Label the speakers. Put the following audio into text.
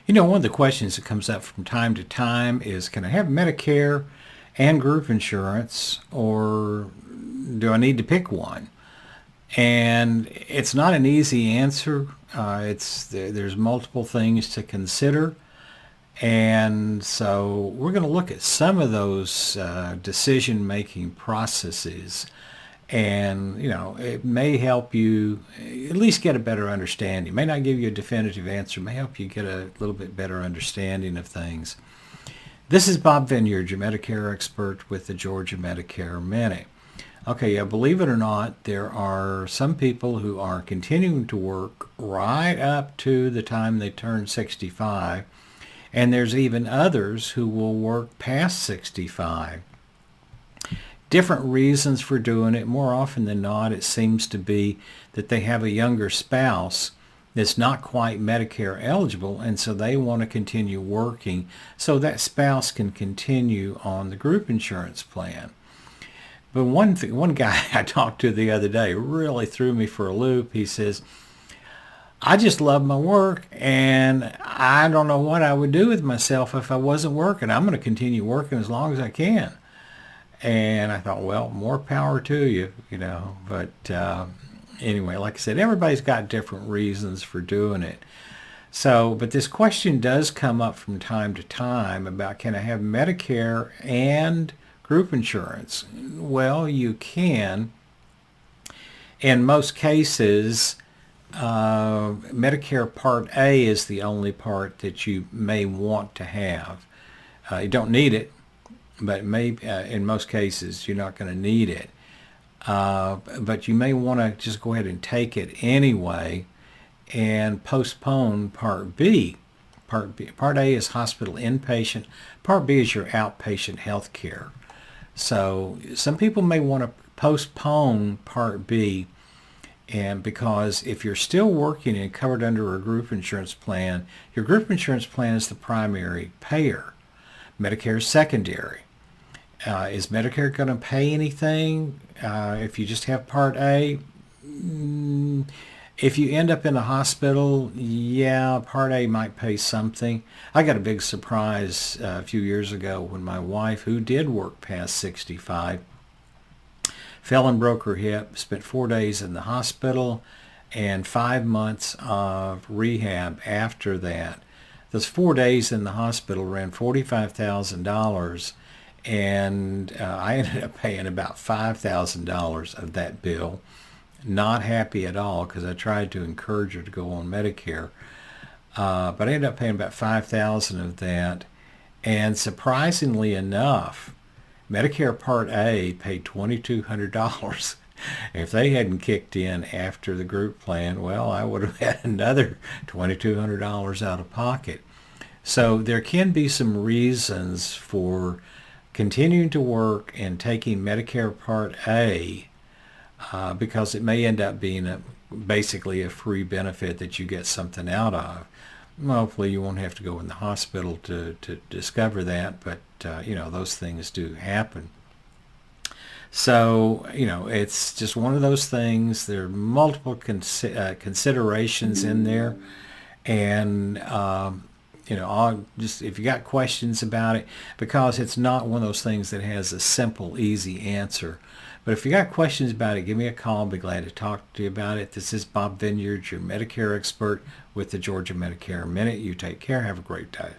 Speaker 1: One of the questions that comes up from time to time is, can I have Medicare and group insurance, or do I need to pick one? And it's not an easy answer. There's multiple things to consider. And so we're going to look at some of those decision-making processes. And, it may help you at least get a better understanding. It may not give you a definitive answer. It may help you get a little bit better understanding of things. This is Bob Vineyard, your Medicare expert with the Georgia Medicare Minute. Okay, yeah, believe it or not, there are some people who are continuing to work right up to the time they turn 65. And there's even others who will work past 65. Different reasons for doing it. More often than not, it seems to be that they have a younger spouse that's not quite Medicare eligible, and so they want to continue working so that spouse can continue on the group insurance plan. But one guy I talked to the other day really threw me for a loop. He says, I just love my work, and I don't know what I would do with myself if I wasn't working. I'm going to continue working as long as I can. And I thought, well, more power to you. But anyway, like I said, everybody's got different reasons for doing it. So, but this question does come up from time to time about, can I have Medicare and group insurance? Well, you can. In most cases, Medicare Part A is the only part that you may want to have. You don't need it, but in most cases you're not going to need it. But you may want to just go ahead and take it anyway and postpone Part B. Part A is hospital inpatient. Part B is your outpatient health care. So some people may want to postpone Part B, and because if you're still working and covered under a group insurance plan, your group insurance plan is the primary payer. Medicare is secondary. Is Medicare going to pay anything if you just have Part A? If you end up in a hospital, yeah, Part A might pay something. I got a big surprise a few years ago when my wife, who did work past 65, fell and broke her hip, spent 4 days in the hospital, and 5 months of rehab after that. Those 4 days in the hospital ran $45,000, and I ended up paying about $5,000 of that bill. Not happy at all, because I tried to encourage her to go on Medicare. But I ended up paying about $5,000 of that. And surprisingly enough, Medicare Part A paid $2,200. If they hadn't kicked in after the group plan, well, I would have had another $2,200 out of pocket. So there can be some reasons for continuing to work and taking Medicare Part A, because it may end up being basically a free benefit that you get something out of. Hopefully you won't have to go in the hospital to discover that, but those things do happen. So, it's just one of those things. There are multiple considerations in there. And, if you got questions about it, because it's not one of those things that has a simple, easy answer. But if you got questions about it, give me a call. I'll be glad to talk to you about it. This is Bob Vineyard, your Medicare expert with the Georgia Medicare Minute. You take care. Have a great day.